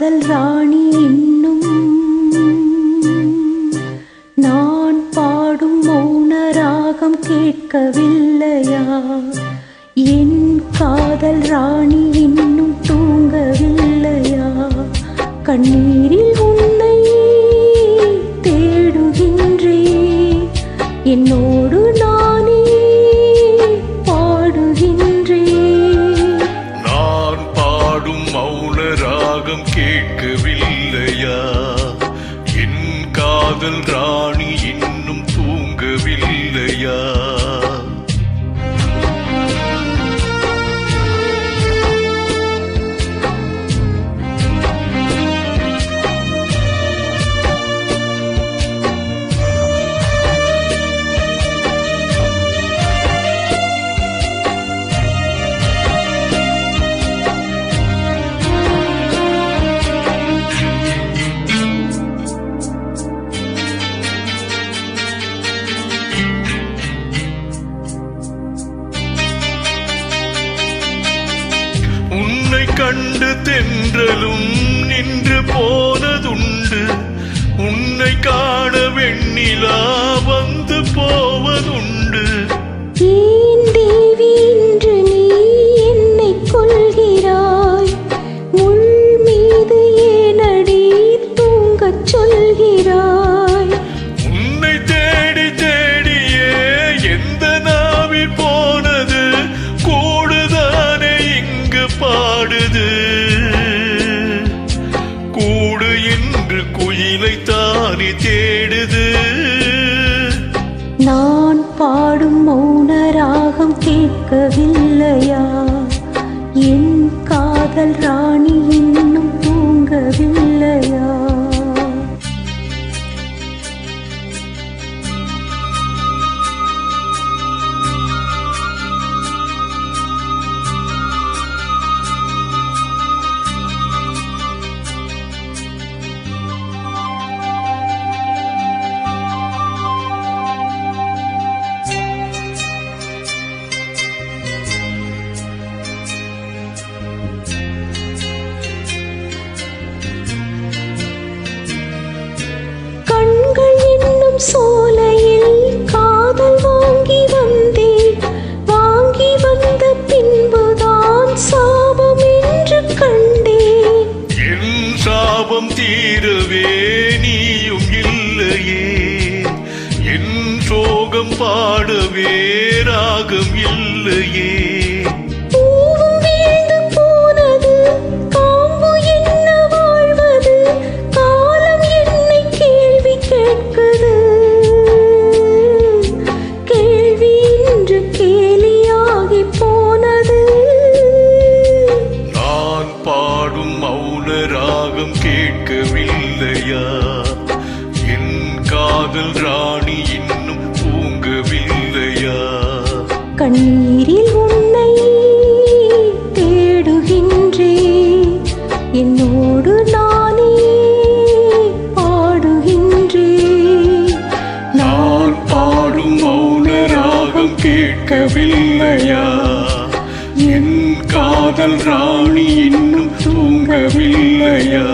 காதல் ராணி இன்னும் நான் பாடும் மௌன ராகம் கேட்கவில்லையா? என் காதல் ராணி இன்னும் தூங்கவில்லையா? கண்ணீரில் உன்னை தேடுகின்றேன், என்னோடு நானே பாடுகின்றேன். நான் பாடும் மௌன ராகம் கேட்கவில்லையா? என் காதல் ராணி இன்னும் தூங்கவில்லையா? உன்னை கண்டு தென்றலும் நின்று போனதுண்டு, உன்னை காண வெண்ணிலா வந்து போவதுண்டு. ஏன் தேவி இன்று நீ என்னை கொள்கிறாய்? முள் மீது ஏனடி தூங்கச் சொல்கிறாய்? உன்னை தேடி தேடியே எந்த நாவி போனது, கூடுதானே இங்கு பாடுது. கூடு என்று குயிலை தானே தேடுது. நான் பாடும் மௌன ராகம் கேட்கவில்லையா? என் காதல் ராணி இன்னும் தூங்கவில்லையா? சோலையில் காதல் வாங்கி வந்தேன், வாங்கி வந்த பின்புதான் சாபம் என்று கண்டேன். என் சாபம் தீரவே நீயும் இல்லையே, என் சோகம் பாடவே ராகம் இல்லையே. ராகம் கேட்கவில்லையா? என் காதல் ராணி இன்னும் தூங்கவில்லையா? கண்ணீரில் உன்னை தேடுகின்றேன், என்னோடு நானே பாடுகின்றேன். நான் பாடும் மௌன ராகம் கேட்கவில்லையா? என் காதல் ராணி இன்னும் தூங்கவில்லையா?